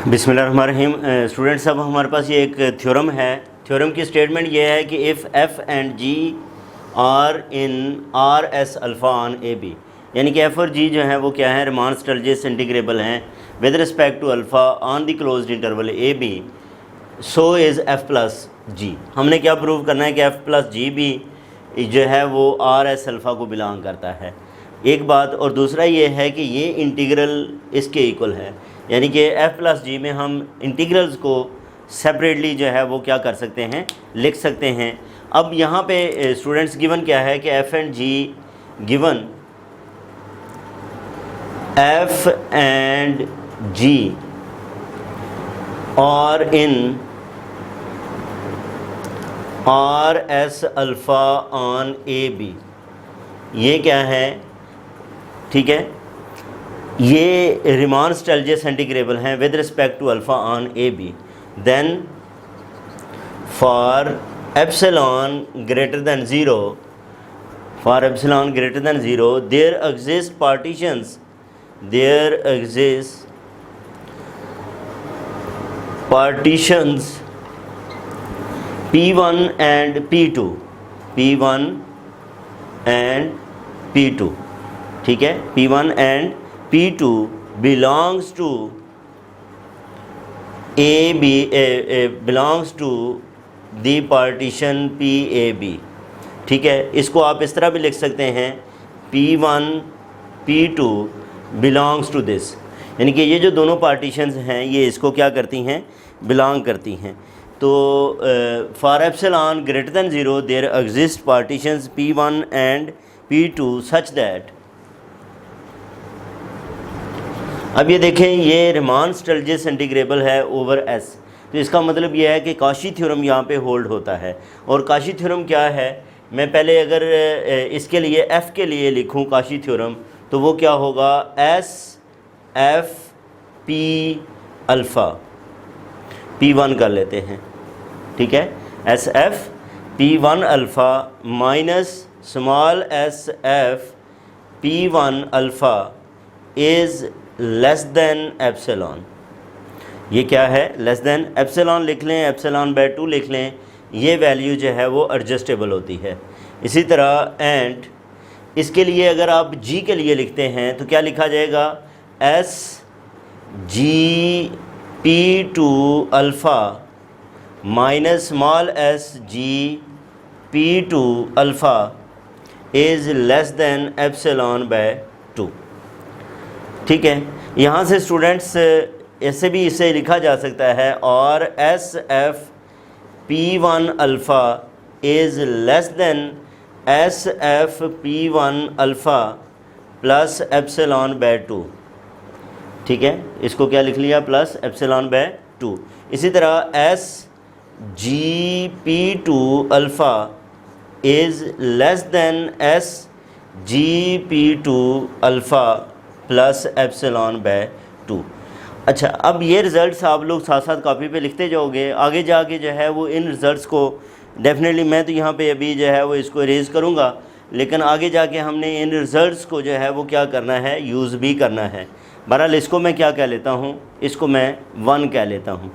बिस्मिल्लाहिर्रहमानिर्रहीम। स्टूडेंट्स, अब हमारे पास ये एक थ्योरम है। थ्योरम की स्टेटमेंट ये है कि if F and G R in R S alpha on A B, यानी कि एफ़ और जी जो हैं वो क्या है, रिमान स्टर्जेस इंटीग्रेबल हैं with respect to alpha on the closed interval A b, so is f plus g. हमने क्या प्रूव करना है कि एफ़ प्लस जी भी जो है वो आर एस अल्फ़ा को बिलोंग करता है, एक बात। और दूसरा ये है कि ये इंटीग्रल इसके इक्वल है, यानी कि एफ़ प्लस जी में हम इंटीग्रल्स को सेपरेटली जो है वो क्या कर सकते हैं, लिख सकते हैं। अब यहाँ पे स्टूडेंट्स गिवन क्या है कि f and g given f and g और in R S alpha on A B, ये क्या है, ठीक है, ये रिमान स्टर्जेस इंटीग्रेबल हैं with respect to alpha on A B. Then for epsilon greater than zero, for epsilon greater than zero there exist partitions, there exist partitions P1 and P2, P1 and P2, ठीक है, P1 and P2 belongs to AB, belongs to the partition PAB, ठीक है। इसको आप इस तरह भी लिख सकते हैं P1 P2 belongs to this, यानी कि ये जो दोनों पार्टीशंस हैं ये इसको क्या करती हैं, बिलोंग करती हैं। तो for epsilon greater than zero there exist partitions P1 and P2 such that, अब ये देखें ये रिमान स्टर्जेस इंटीग्रेबल है ओवर S, तो इसका मतलब ये है कि काशी थ्योरम यहाँ पे होल्ड होता है। और काशी थ्योरम क्या है, मैं पहले अगर इसके लिए F के लिए लिखूँ काशी थ्योरम, तो वो क्या होगा, S F P alpha P1 कर लेते हैं, ठीक है, S F P1 alpha minus small S F P1 alpha is less than epsilon. ये क्या है, लेस दैन एप्सिलॉन लिख लें, एप्सिलॉन बाय 2 लिख लें, ये वैल्यू जो है वो एडजस्टेबल होती है। इसी तरह एंड इसके लिए अगर आप जी के लिए लिखते हैं तो क्या लिखा जाएगा, S G P2 alpha minus small S G P2 alpha is less than epsilon bye 2, ठीक है। यहाँ से स्टूडेंट्स ऐसे भी इसे लिखा जा सकता है, और S F P1 alpha is less then S F P1 alpha plus epsilon bye 2, ठीक है, इसको क्या लिख लिया, प्लस एप्सिलॉन बाय 2। इसी तरह S G P2 alpha is less then S G P2 alpha plus epsilon bye 2। अच्छा, अब ये रिज़ल्ट्स आप लोग साथ साथ कॉपी पे लिखते जाओगे, आगे जाके जो है वो इन रिज़ल्ट्स को डेफिनेटली, मैं तो यहाँ पे अभी जो है वो इसको इरेज़ करूँगा, लेकिन आगे जाके हमने इन रिज़ल्ट्स को जो है वो क्या करना है, यूज़ भी करना है। बहरहाल इसको मैं क्या कह लेता हूँ, इसको मैं 1 कह लेता हूँ।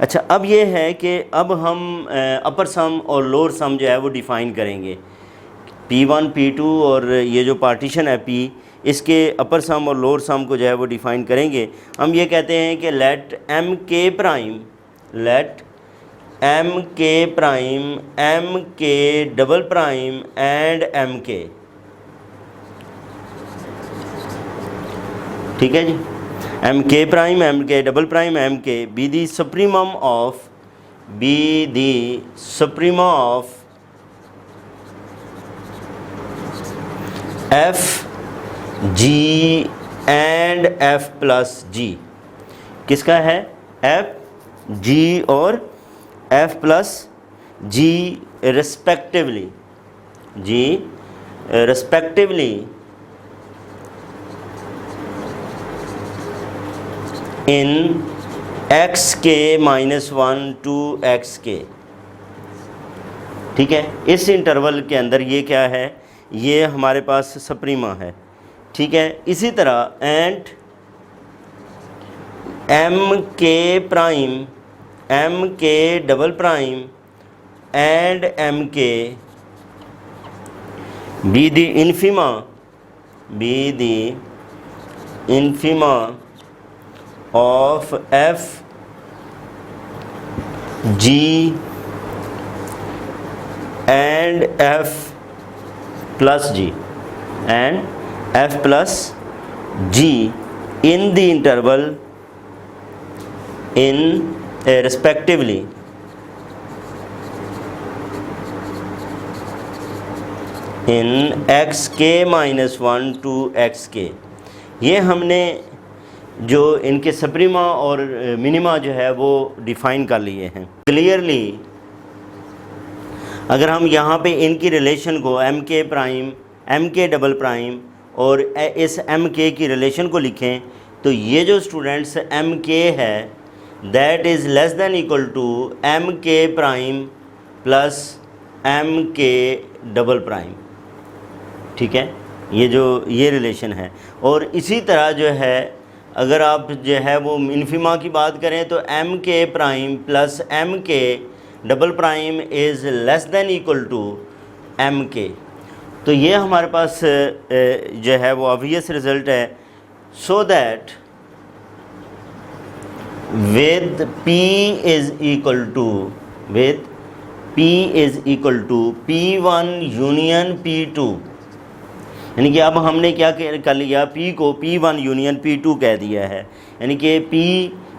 अच्छा, अब ये है कि अब हम अपर सम और लोअर सम जो है वो डिफ़ाइन करेंगे। P1 P2 और ये जो पार्टीशन है P, इसके अपर सम और लोअर सम को जो है वो डिफ़ाइन करेंगे। हम ये कहते हैं कि लेट एम के प्राइम, लेट एम के प्राइम, एम के double prime and M k, ठीक है जी, एम के प्राइम, एम के double prime, M k be the supremum of, be the suprema of f g and f plus g. किसका है, f g और f plus g respectively, g respectively in x k -1 to X के, ठीक है। इस interval के अंदर ये क्या है, ये हमारे पास सप्रीमा है, ठीक है। इसी तरह एंड एम के प्राइम, एम के double prime and M k be the infima of f g and f plus g in the interval respectively in xk minus 1 to xk। ये हमने जो इनके सप्रीमा और मिनिमा जो है वो डिफ़ाइन कर लिए हैं क्लियरली। अगर हम यहाँ पे इनकी रिलेशन को एम के प्राइम, एम के डबल प्राइम और इस एम के की रिलेशन को लिखें तो ये जो स्टूडेंट्स एम के है that is less than equal to M के प्राइम प्लस एम के डबल प्राइम। ठीक है, ये रिलेशन है। और इसी तरह जो है अगर आप जो है वो इन्फीमा की बात करें तो एम के प्राइम प्लस एम के double prime is less than equal to M K. तो ये हमारे पास जो है वो ऑब्वियस रिज़ल्ट है। So that with P is equal to P1 union P2, यानी कि अब हमने क्या कर लिया, P को P1 यूनियन P2 कह दिया है, यानी कि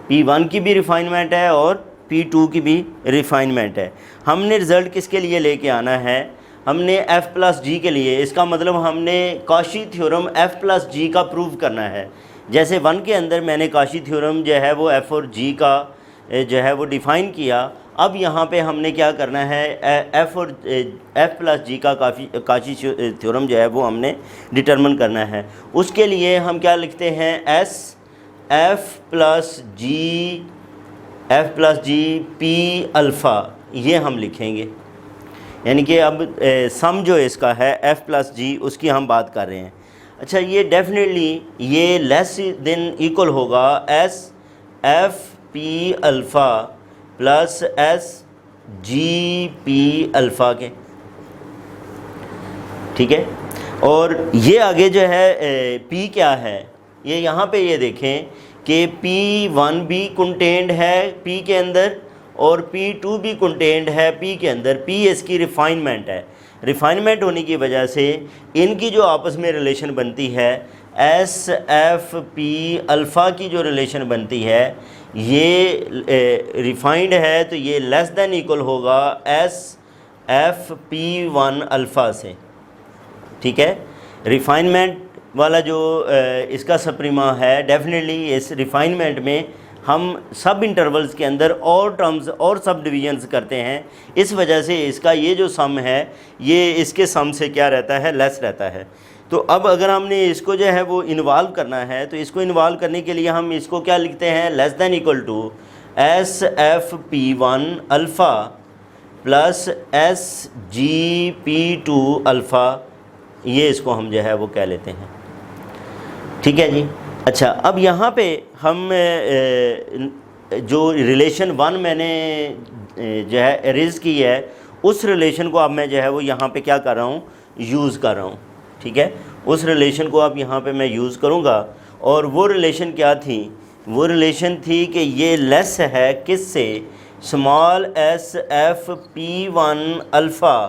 P1 की भी रिफाइनमेंट है और P2 की भी रिफाइनमेंट है। हमने रिज़ल्ट किसके लिए लेके आना है, हमने F प्लस जी के लिए। इसका मतलब हमने काशी थ्योरम F प्लस जी का प्रूव करना है। जैसे 1 के अंदर मैंने काशी थ्योरम जो है वो F और G का जो है वो डिफ़ाइन किया, अब यहाँ पे हमने क्या करना है F प्लस जी का काशी थ्योरम जो है वो हमने डिटरमिन करना है। उसके लिए हम क्या लिखते हैं, F प्लस जी P अल्फ़ा, ये हम लिखेंगे। यानी कि अब सम जो इसका है F प्लस जी उसकी हम बात कर रहे हैं। अच्छा, ये डेफिनेटली ये लेस देन इक्वल होगा F P alpha plus G P alpha के। ठीक है, और ये आगे जो है P क्या है, ये यहाँ पे ये देखें कि P1 भी कंटेंड है P के अंदर और P2 भी कंटेंड है P के अंदर। P इसकी रिफाइनमेंट है। रिफाइनमेंट होने की वजह से इनकी जो आपस में रिलेशन बनती है SF P अल्फ़ा की जो रिलेशन बनती है ये रिफाइंड है, तो ये लेस देन इक्वल होगा SF P1 अल्फ़ा से। ठीक है, रिफाइनमेंट वाला जो इसका सप्रीमा है, डेफिनेटली इस रिफाइनमेंट में हम सब इंटरवल्स के अंदर और टर्म्स और सब डिवीजन्स करते हैं। इस वजह से इसका ये जो सम है ये इसके सम से क्या रहता है, लेस रहता है। तो अब अगर हमने इसको जो है वो इन्वॉल्व करना है तो इसको इन्वॉल्व करने के लिए हम इसको क्या लिखते हैं, less than equal to SF P1 alpha plus SG P2 alpha, ये इसको हम जो है वो कह लेते हैं। ठीक है जी। अच्छा, अब यहाँ पे हम जो रिलेशन 1 मैंने जो है एरेज की है उस रिलेशन को अब मैं जो है वो यहाँ पे क्या कर रहा हूँ, यूज़ कर रहा हूँ। ठीक है, उस रिलेशन को अब यहाँ पे मैं यूज़ करूँगा। और वो रिलेशन क्या थी, वो रिलेशन थी कि ये लेस है किससे, small SF P1 alpha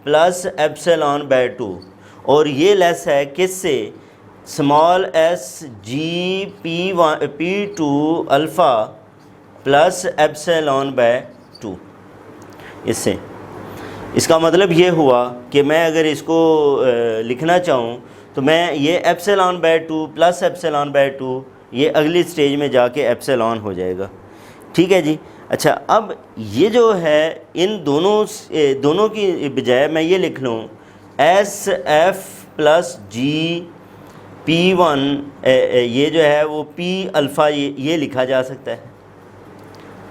plus epsilon bye 2, और ये लेस है किससे, small SG P2 alpha plus epsilon bye 2। इससे इसका मतलब ये हुआ कि मैं अगर इसको लिखना चाहूँ तो मैं ये epsilon bye 2 plus epsilon bye 2 ये अगली स्टेज में जाके एप्सिलॉन हो जाएगा। ठीक है जी। अच्छा, अब ये जो है इन दोनों की बजाय मैं ये लिख लूँ SF प्लस G P1, ये जो है वो P अल्फ़ा ये लिखा जा सकता है।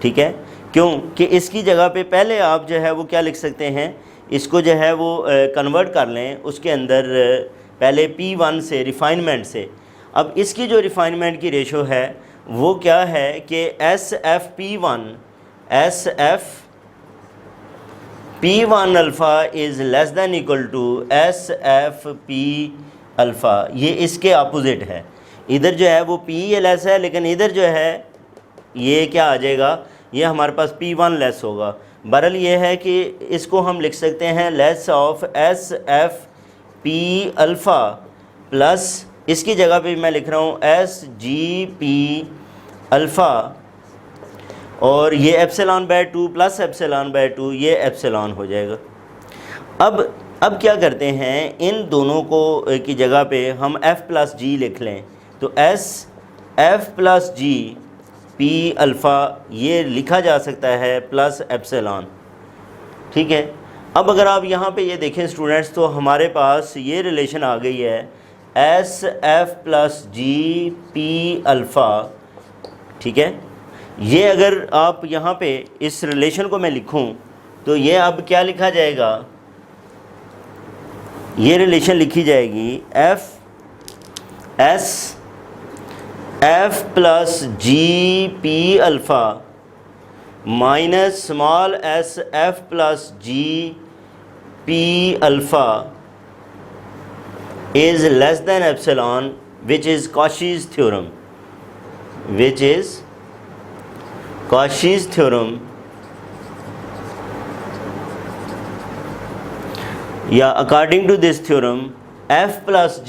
ठीक है, क्यों कि इसकी जगह पे पहले आप जो है वो क्या लिख सकते हैं, इसको जो है वो कन्वर्ट कर लें उसके अंदर पहले P1 से रिफाइनमेंट से। अब इसकी जो रिफाइनमेंट की रेशो है वो क्या है कि S F P one alpha is less than equal to S F P alpha. ये इसके अपोजिट है, इधर जो है वो पी लेस है, लेकिन इधर जो है ये क्या आ जाएगा, ये हमारे पास P1 लेस होगा। बहरहाल ये है कि इसको हम लिख सकते हैं less of S F P alpha plus, इसकी जगह पे मैं लिख रहा हूँ एस जी पी अल्फ़ा, और ये epsilon bye 2 plus epsilon bye 2, ये एप्सिलॉन हो जाएगा। अब क्या करते हैं, इन दोनों को की जगह पे हम F प्लस जी लिख लें, तो S F plus G P alpha ये लिखा जा सकता है प्लस एप्सिलॉन। ठीक है, अब अगर आप यहाँ पे ये देखें स्टूडेंट्स, तो हमारे पास ये रिलेशन आ गई है S F plus G P alpha. ठीक है, ये अगर आप यहाँ पे इस रिलेशन को मैं लिखूँ तो ये अब क्या लिखा जाएगा, ये रिलेशन लिखी जाएगी F S F plus G P alpha minus small S F plus G P alpha is less than epsilon, which is Cauchy's theorem, या according to this theorem F plus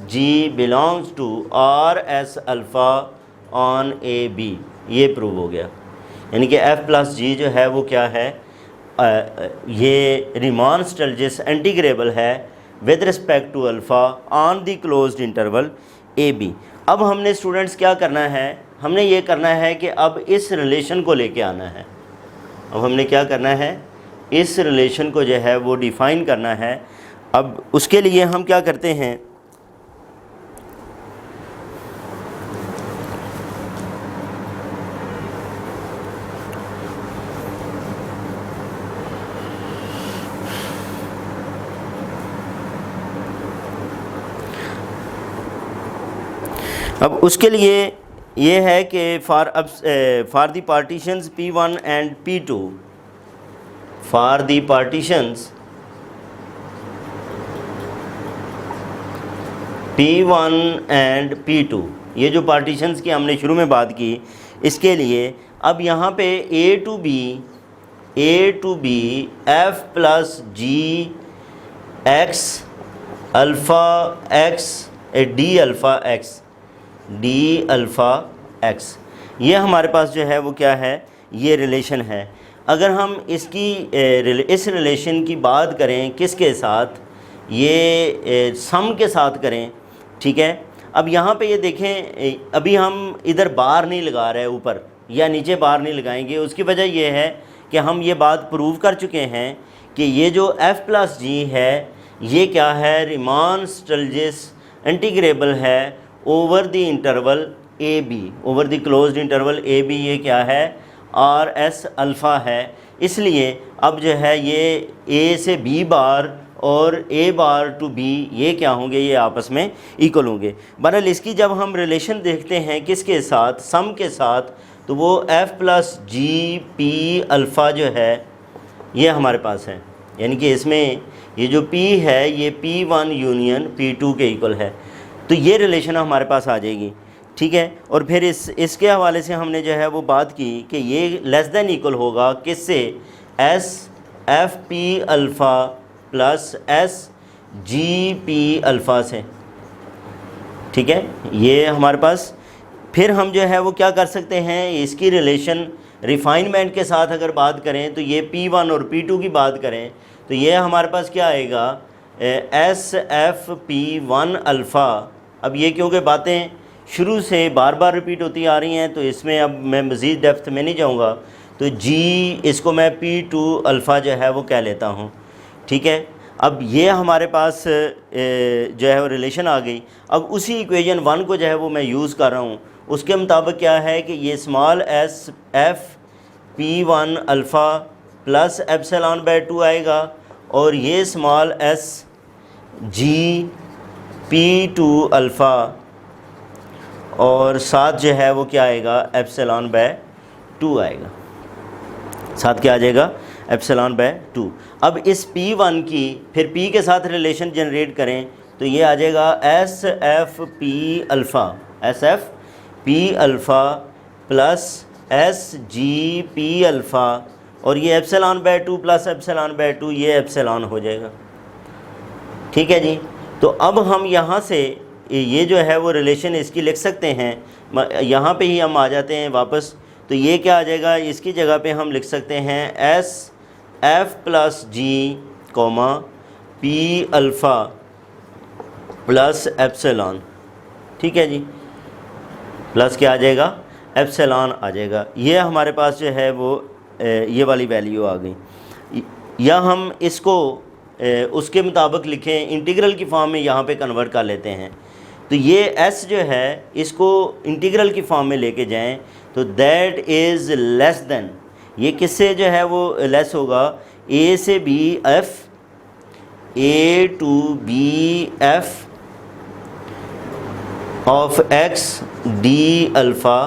G belongs to R S alpha on A B. ये prove हो गया, यानी कि F plus जी जो है वो क्या है, ये रीमान स्टर्जिस इंटीग्रेबल है with respect to alpha on the closed interval A B. अब हमने स्टूडेंट्स क्या करना है, हमने ये करना है कि अब इस रिलेशन को लेके आना है। अब हमने क्या करना है, इस रिलेशन को जो है वो डिफ़ाइन करना है। अब उसके लिए हम क्या करते हैं, अब उसके लिए ये है कि for the partitions P1 and P2, for the partitions P1 and P2, ये जो पार्टीशंस की हमने शुरू में बात की, इसके लिए अब यहाँ पे A to B F plus G X alpha X D alpha X, ये हमारे पास जो है वो क्या है, ये रिलेशन है। अगर हम इस रिलेशन की बात करें किसके साथ, ये सम के साथ करें। ठीक है, अब यहाँ पे ये देखें, अभी हम इधर बार नहीं लगा रहे, ऊपर या नीचे बार नहीं लगाएंगे। उसकी वजह ये है कि हम ये बात प्रूव कर चुके हैं कि ये जो F प्लस जी है ये क्या है, रीमान स्टर्जिस इंटीग्रेबल है over the interval A B, over the closed interval A B. ये क्या है, आर एस अल्फ़ा है। इसलिए अब जो है ये ए से बी बार और ए बार टू बी ये क्या होंगे, ये आपस में इक्वल होंगे। बहरहाल इसकी जब हम रिलेशन देखते हैं किसके साथ, सम के साथ, तो वो F plus G P alpha जो है ये हमारे पास है, यानी कि इसमें ये जो P है ये P1 यूनियन P2 के इक्वल है। तो ये रिलेशन हमारे पास आ जाएगी। ठीक है, और फिर इसके हवाले से हमने जो है वो बात की कि ये लेस दैन इक्वल होगा किससे, S F P alpha plus S G P alpha से। ठीक है, ये हमारे पास, फिर हम जो है वो क्या कर सकते हैं, इसकी रिलेशन रिफाइनमेंट के साथ अगर बात करें तो ये P1 और P2 की बात करें तो ये हमारे पास क्या आएगा, S F P one alpha. अब ये क्योंकि बातें शुरू से बार बार रिपीट होती आ रही हैं तो इसमें अब मैं मज़ीद डेप्थ में नहीं जाऊंगा, तो जी इसको मैं P2 अल्फ़ा जो है वो कह लेता हूँ। ठीक है, अब ये हमारे पास जो है वो रिलेशन आ गई। अब उसी इक्वेशन 1 को जो है वो मैं यूज़ कर रहा हूँ, उसके मुताबिक क्या है कि ये small S F P1 alpha plus epsilon bye 2 आएगा, और ये small S G P2 alpha और साथ जो है वो क्या आएगा, एप्सिलॉन बाय 2 आएगा। साथ क्या आ जाएगा, एप्सिलॉन बाय 2। अब इस P1 की फिर P के साथ रिलेशन जनरेट करें तो ये आ जाएगा S F P alpha, S F P alpha plus S G P alpha, और ये epsilon bye 2 plus epsilon bye 2, ये एप्सिलॉन हो जाएगा। ठीक है जी। तो अब हम यहाँ से ये जो है वो रिलेशन इसकी लिख सकते हैं, यहाँ पे ही हम आ जाते हैं वापस। तो ये क्या आ जाएगा, इसकी जगह पे हम लिख सकते हैं S F plus G comma P alpha plus epsilon. ठीक है जी, प्लस क्या आ जाएगा, एप्सिलॉन आ जाएगा। ये हमारे पास जो है वो ये वाली वैल्यू आ गई। या हम इसको उसके मुताबिक लिखें, इंटीग्रल की फॉर्म में यहाँ पे कन्वर्ट कर लेते हैं। तो ये s जो है इसको इंटीग्रल की फॉर्म में लेके जाएं तो दैट इज़ लेस देन, ये किससे जो है वो लेस होगा, a से b f, a to b f of x d alpha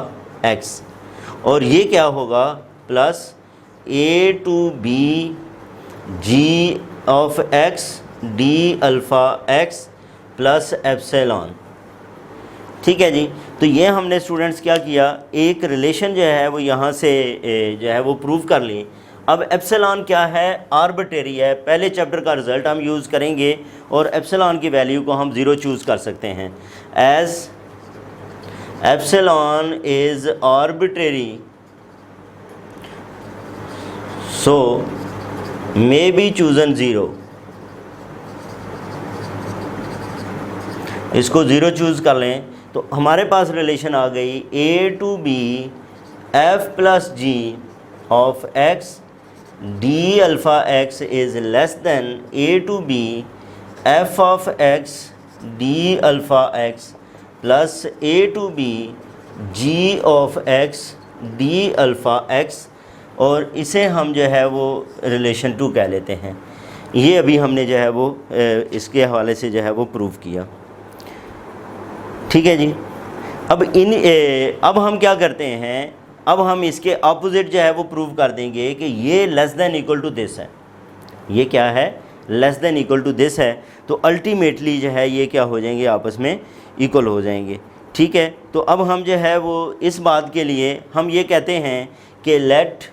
x, और ये क्या होगा plus a to b g of x d alpha x plus epsilon. ठीक है जी। तो ये हमने स्टूडेंट्स क्या किया, एक रिलेशन जो है वो यहाँ से जो है वो प्रूव कर ली। अब एप्सिलॉन क्या है, आर्बिट्रेरी है। पहले चैप्टर का रिज़ल्ट हम यूज़ करेंगे और एप्सिलॉन की वैल्यू को हम 0 चूज़ कर सकते हैं। As epsilon is arbitrary so may be chosen 0, इसको 0 चूज़ कर लें तो हमारे पास रिलेशन आ गई a to b f plus G of x d alpha x is less than a to b f of x d alpha x plus a to b g of x d alpha x, और इसे हम जो है वो relation 2 कह लेते हैं। ये अभी हमने जो है वो इसके हवाले से जो है वो प्रूव किया। ठीक है जी। अब हम क्या करते हैं, अब हम इसके अपोजिट जो है वो प्रूव कर देंगे कि ये less than equal to this है। ये क्या है, less than equal to this है। तो अल्टीमेटली जो है ये क्या हो जाएंगे, आपस में इक्वल हो जाएंगे। ठीक है। तो अब हम जो है वो इस बात के लिए हम ये कहते हैं कि let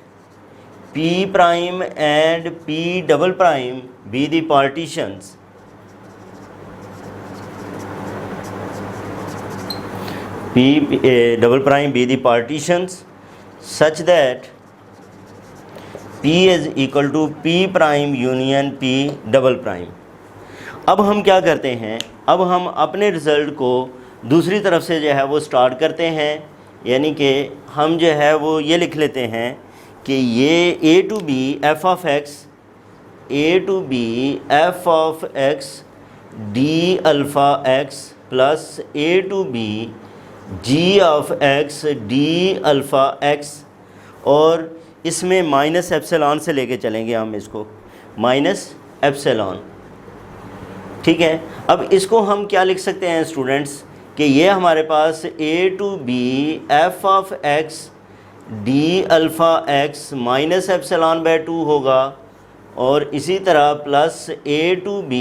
P prime and P double prime be the partitions P double prime be the partitions such that P is equal to P prime union P double prime। अब हम क्या करते हैं, अब हम अपने रिज़ल्ट को दूसरी तरफ से जो है वो स्टार्ट करते हैं, यानी कि हम जो है वो ये लिख लेते हैं कि ये a to b f of x, a to b f of x d alpha x plus a to b g of x d alpha x, और इसमें माइनस एप्सिलॉन से लेके चलेंगे हम इसको, माइनस एप्सिलॉन। ठीक है। अब इसको हम क्या लिख सकते हैं स्टूडेंट्स कि ये हमारे पास a to b f of x d alpha x minus epsilon bye 2 होगा, और इसी तरह plus a to b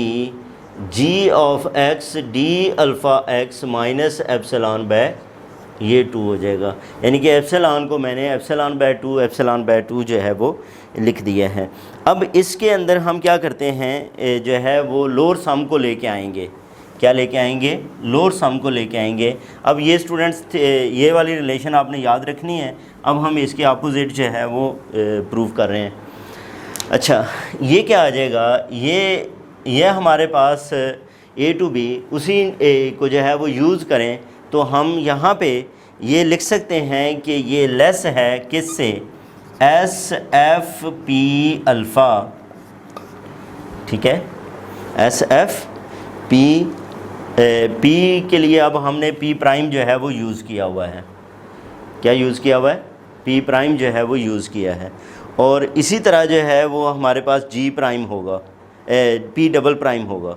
g of x d alpha x minus epsilon bye ये 2 हो जाएगा। यानी कि एप्सिलॉन को मैंने एप्सिलॉन बाय 2 जो है वो लिख दिया है। अब इसके अंदर हम क्या करते हैं, जो है वो लोअर सम को लेके आएंगे। क्या लेके आएंगे, लोअर सम को लेके आएंगे। अब ये स्टूडेंट्स ये वाली रिलेशन आपने याद रखनी है। अब हम इसके अपोजिट जो है वो प्रूव कर रहे हैं। अच्छा, ये क्या आ जाएगा, ये हमारे पास a to b उसी को जो है वो यूज़ करें तो हम यहाँ पे ये लिख सकते हैं कि ये लेस है किससे, एस एफ पी अल्फ़ा। ठीक है, एस एफ पी के लिए अब हमने पी प्राइम जो है वो यूज़ किया हुआ है। क्या यूज़ किया हुआ है, पी प्राइम जो है वो यूज़ किया है। और इसी तरह जो है वो हमारे पास जी प्राइम होगा, पी डबल प्राइम होगा।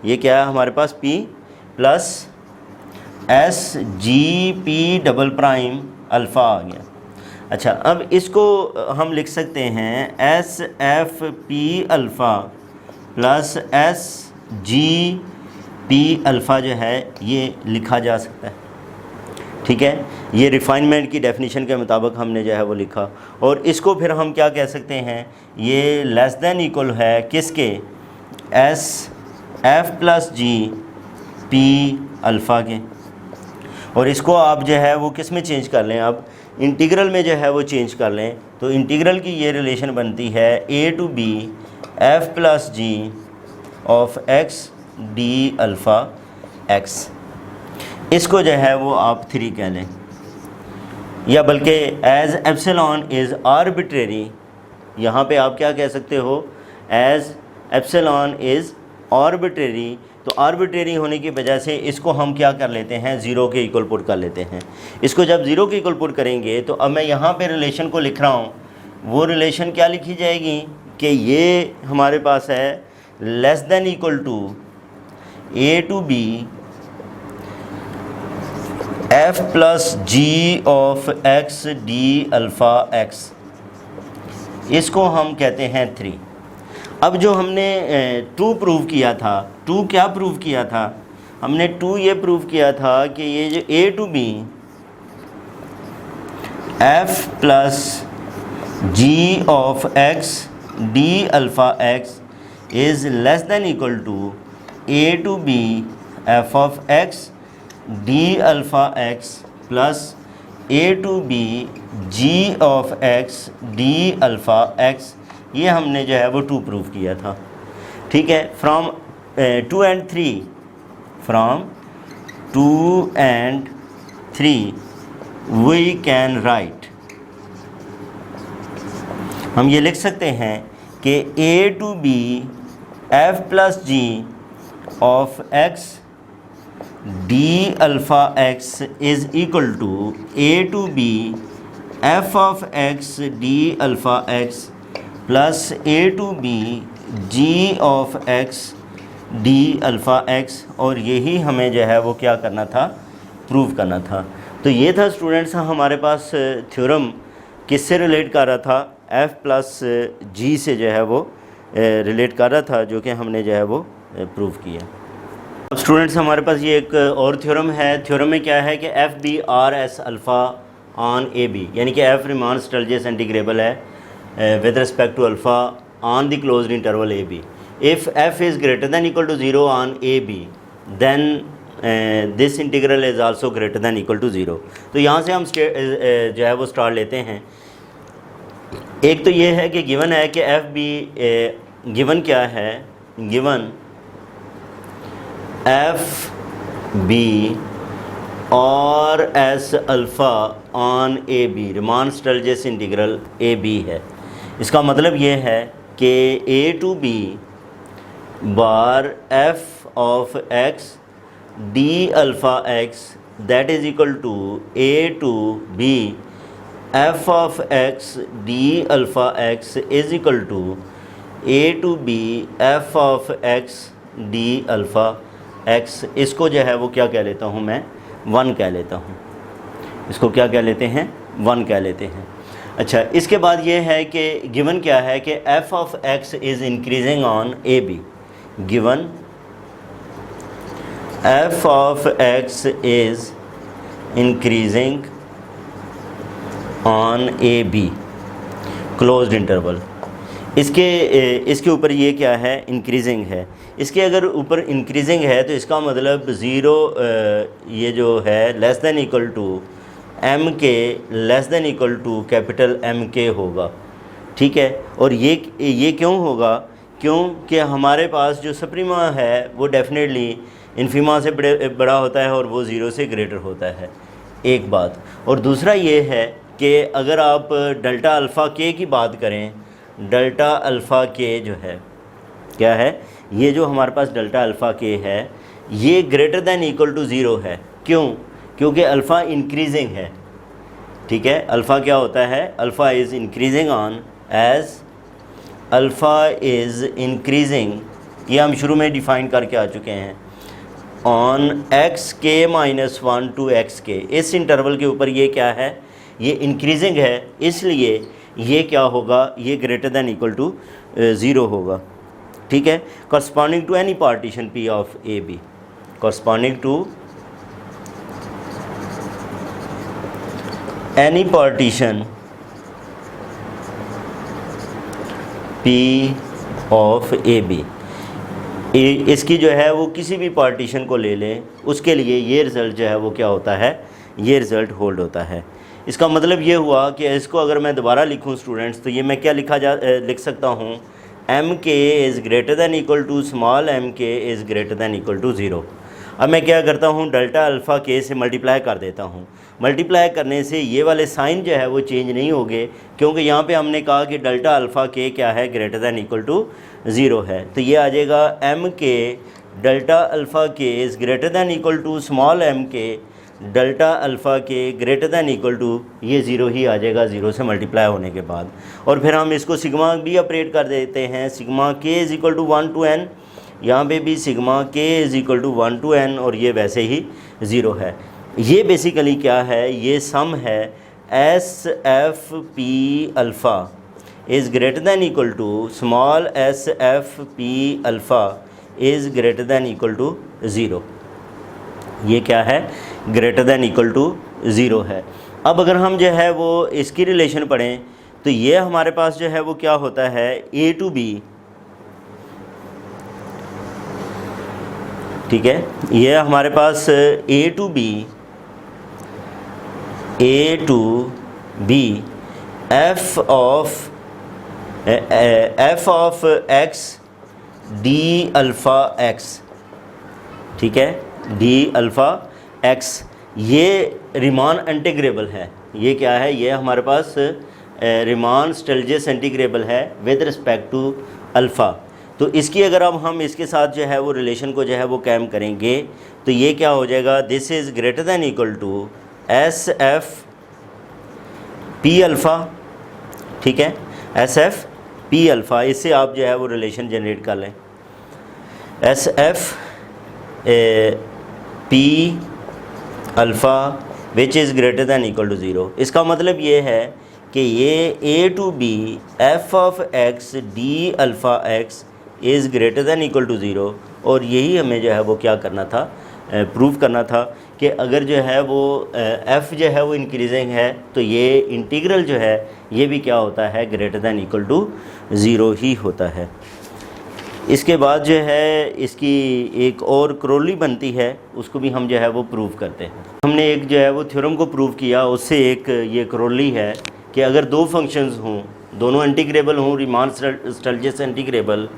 ये क्या है हमारे पास, P plus S G P double prime alpha आ गया। अच्छा, अब इसको हम लिख सकते हैं S F P alpha plus S G P alpha जो है ये लिखा जा सकता है। ठीक है, ये रिफाइनमेंट की डेफिनेशन के मुताबिक हमने जो है वो लिखा। और इसको फिर हम क्या कह सकते हैं, ये लेस दैन इक्वल है किसके, S F plus G P alpha के। और इसको आप जो है वो किस में चेंज कर लें, अब इंटीग्रल में जो है वो चेंज कर लें, तो इंटीग्रल की ये रिलेशन बनती है A to B F plus G of X D alpha X. इसको जो है वो आप 3 कह लें, या बल्कि एज एप्सिलॉन इज़ आर्बिट्रेरी, यहाँ पे आप क्या कह सकते हो, एज एप्सिलॉन इज़ आर्बिट्रेरी। तो आर्बिट्रेरी होने की वजह से इसको हम क्या कर लेते हैं, ज़ीरो के इक्वल पुट कर लेते हैं। इसको जब ज़ीरो के इक्वल पुट करेंगे तो अब मैं यहाँ पे रिलेशन को लिख रहा हूँ, वो रिलेशन क्या लिखी जाएगी कि ये हमारे पास है less than equal to A to B F plus G of X D alpha X. इसको हम कहते हैं 3। अब जो हमने 2 प्रूव किया था, 2 क्या प्रूव किया था, हमने 2 ये प्रूव किया था कि ये जो A to B F plus G of X D alpha X is less than equal to A to B F of X D alpha X plus A to B G of X D alpha X. ये हमने जो है वो 2 prove किया था। ठीक है, from 2 and 3, from 2 and 3 we can write, हम ये लिख सकते हैं कि A to B F plus G of X D alpha X is equal to A to B F of X D alpha X plus A to B G of X D alpha X. और यही हमें जो है वो क्या करना था, prove करना था। तो ये था स्टूडेंट्स हमारे पास थ्योरम किससे रिलेट कर रहा था, एफ प्लस जी से जो है वो रिलेट कर रहा था, जो कि हमने जो है वो प्रूव किया। अब स्टूडेंट्स हमारे पास ये एक और थ्योरम है। थ्योरम में क्या है कि F B R S alpha on A B, यानी कि एफ रिमान स्टर्जेस इंटीग्रेबल है with respect to alpha on the closed interval A B. If F is greater than equal to 0 on A B then this integral is also greater than equal to 0। तो यहाँ से हम जो है वो start लेते हैं। एक तो ये है कि गिवन है कि एफ बी, गिवन क्या है, गिवन एफ बी और S alpha on A B Riemann Stieltjes integral A B है। इसका मतलब ये है कि A to B bar F of X D alpha X that is equal to A to B F of X D alpha X is equal to A to B F of X D alpha X. इसको जो है वो क्या कह लेता हूँ मैं, 1 कह लेता हूँ। इसको क्या कह लेते हैं, 1 कह लेते हैं। अच्छा, इसके बाद ये है कि गिवन क्या है कि F of X is increasing on A B. Given F of X is increasing on A B closed interval. इसके ऊपर ये क्या है, इंक्रीजिंग है। इसके अगर ऊपर इंक्रीजिंग है तो इसका मतलब 0 ये जो है less than equal to M K less than equal to capital M K होगा। ठीक है, और ये क्यों होगा, क्योंकि हमारे पास जो सप्रीमा है वो डेफिनेटली इन्फीमा से बड़ा होता है और वो 0 से ग्रेटर होता है, एक बात। और दूसरा ये है कि अगर आप डेल्टा अल्फ़ा के की बात करें, डेल्टा अल्फ़ा के जो है क्या है, ये जो हमारे पास डेल्टा अल्फ़ा के है ये ग्रेटर दैन इक्वल टू 0 है। क्यों, क्योंकि अल्फ़ा इंक्रीजिंग है। ठीक है, अल्फ़ा क्या होता है, alpha is increasing on as alpha is increasing, ये हम शुरू में डिफ़ाइन करके आ चुके हैं। On X K minus 1 to X K, इस इंटरवल के ऊपर ये क्या है, ये इंक्रीजिंग है, इसलिए ये क्या होगा, ये ग्रेटर दैन इक्वल टू 0 होगा। ठीक है, corresponding to any partition P of A B, corresponding to any partition P of A B, इसकी जो है वो किसी भी पार्टीशन को ले लें, उसके लिए ये रिज़ल्ट जो है वो क्या होता है, ये रिज़ल्ट होल्ड होता है। इसका मतलब ये हुआ कि इसको अगर मैं दोबारा लिखूं स्टूडेंट्स, तो ये मैं क्या लिख सकता हूँ, M K is greater than equal to small M K is greater than equal to 0। अब मैं क्या करता हूँ, डेल्टा अल्फ़ा के से मल्टीप्लाई कर देता हूँ। मल्टीप्लाई करने से ये वाले साइन जो है वो चेंज नहीं होंगे, क्योंकि यहाँ पे हमने कहा कि डेल्टा अल्फ़ा के क्या है, ग्रेटर दैन इक्वल टू 0 है। तो ये आ जाएगा M K delta alpha K is greater than equal to small M K delta alpha K greater than equal to, ये 0 ही आ जाएगा 0 से मल्टीप्लाई होने के बाद। और फिर हम इसको सिग्मा भी ऑपरेट कर देते हैं, sigma K is equal to 1 to n, यहाँ पे भी sigma K is equal to 1 to n, और ये वैसे ही 0 है। ये बेसिकली क्या है, ये सम है S F P alpha is greater than equal to small S F P alpha is greater than equal to 0। ये क्या है, ग्रेटर दैन इक्वल टू 0 है। अब अगर हम जो है वो इसकी रिलेशन पढ़ें, तो ये हमारे पास जो है वो क्या होता है, ए टू बी, ठीक है, ये हमारे पास A to B F of X D alpha X, ठीक है, डी अल्फ़ा एक्स, ये रिमान इंटीग्रेबल है। ये क्या है, ये हमारे पास रिमान स्टिल्जियस इंटीग्रेबल है विद रिस्पेक्ट टू अल्फ़ा। तो इसकी अगर अब हम इसके साथ जो है वो रिलेशन को जो है वो कैम करेंगे, तो ये क्या हो जाएगा, this is greater than equal to S F P alpha, ठीक है, एस एफ पी अल्फ़ा, इससे आप जो है वो रिलेशन जनरेट कर लें, S F P alpha which is greater than equal to 0। इसका मतलब ये है कि ये A to B F of X D alpha X is greater than equal to 0, और यही हमें जो है वो क्या करना था, प्रूव करना था कि अगर जो है वो एफ़ जो है वो इंक्रीजिंग है, तो ये इंटीग्रल जो है ये भी क्या होता है, ग्रेटर दैन इक्वल टू 0 ही होता है। इसके बाद जो है इसकी एक और क्रोली बनती है, उसको भी हम जो है वो प्रूव करते हैं। हमने एक जो है वो थ्योरम को प्रूव किया, उससे एक ये क्रोली है कि अगर दो फंक्शंस हों, दोनों इंटीग्रेबल हों, Riemann Stieltjes integrable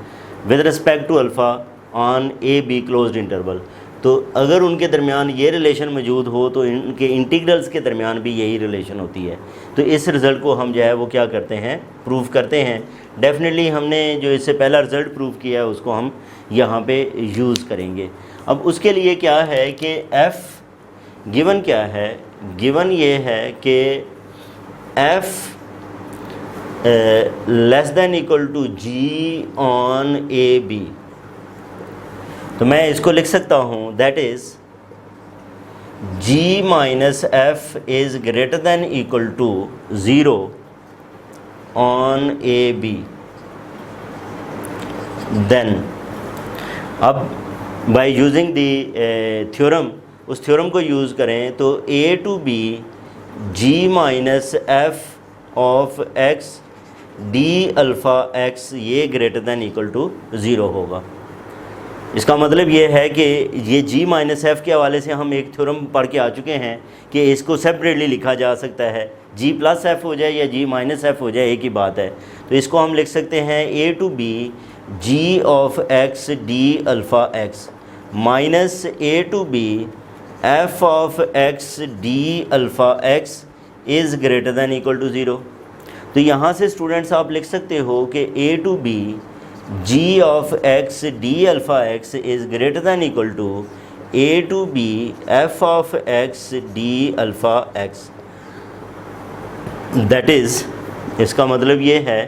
with respect to alpha on A B closed interval, तो अगर उनके दरमियान ये रिलेशन मौजूद हो तो इनके इंटीग्रल्स के दरमियान भी यही रिलेशन होती है। तो इस रिज़ल्ट को हम जो है वो क्या करते हैं, प्रूव करते हैं। डेफिनेटली हमने जो इससे पहला रिज़ल्ट प्रूव किया है उसको हम यहाँ पे यूज़ करेंगे। अब उसके लिए क्या है कि एफ़ गिवन क्या है, गिवन ये है कि F less than equal to G on A B, तो मैं इसको लिख सकता हूँ, that is G minus F is greater than equal to 0 on A B. Then अब बाय यूजिंग द थ्योरम, उस थ्योरम को यूज़ करें तो A to B G minus F of X D alpha X ये greater than equal to 0 होगा। इसका मतलब ये है कि ये g माइनस एफ़ के हवाले से हम एक थ्योरम पढ़ के आ चुके हैं कि इसको सेपरेटली लिखा जा सकता है, g प्लस एफ़ हो जाए या g माइनस एफ़ हो जाए, एक ही बात है। तो इसको हम लिख सकते हैं a to b g of x d alpha x minus a to b f of x d alpha x is greater than equal to 0। तो यहाँ से स्टूडेंट्स आप लिख सकते हो कि a to b g of x d alpha x is greater than equal to a to b f of x d alpha x। That is, इसका मतलब ये है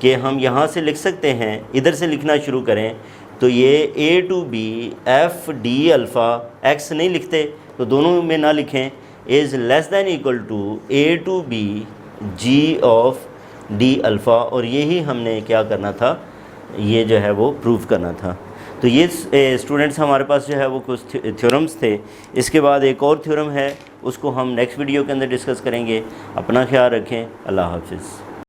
कि हम यहाँ से लिख सकते हैं, इधर से लिखना शुरू करें तो ये A to B F D alpha X नहीं लिखते तो दोनों में ना लिखें, is less than equal to A to B G of D alpha, और यही हमने क्या करना था, ये जो है वो प्रूव करना था। तो ये स्टूडेंट्स हमारे पास जो है वो कुछ थ्योरम्स थे। इसके बाद एक और थ्योरम है, उसको हम नेक्स्ट वीडियो के अंदर डिस्कस करेंगे। अपना ख्याल रखें। अल्लाह हाफिज़।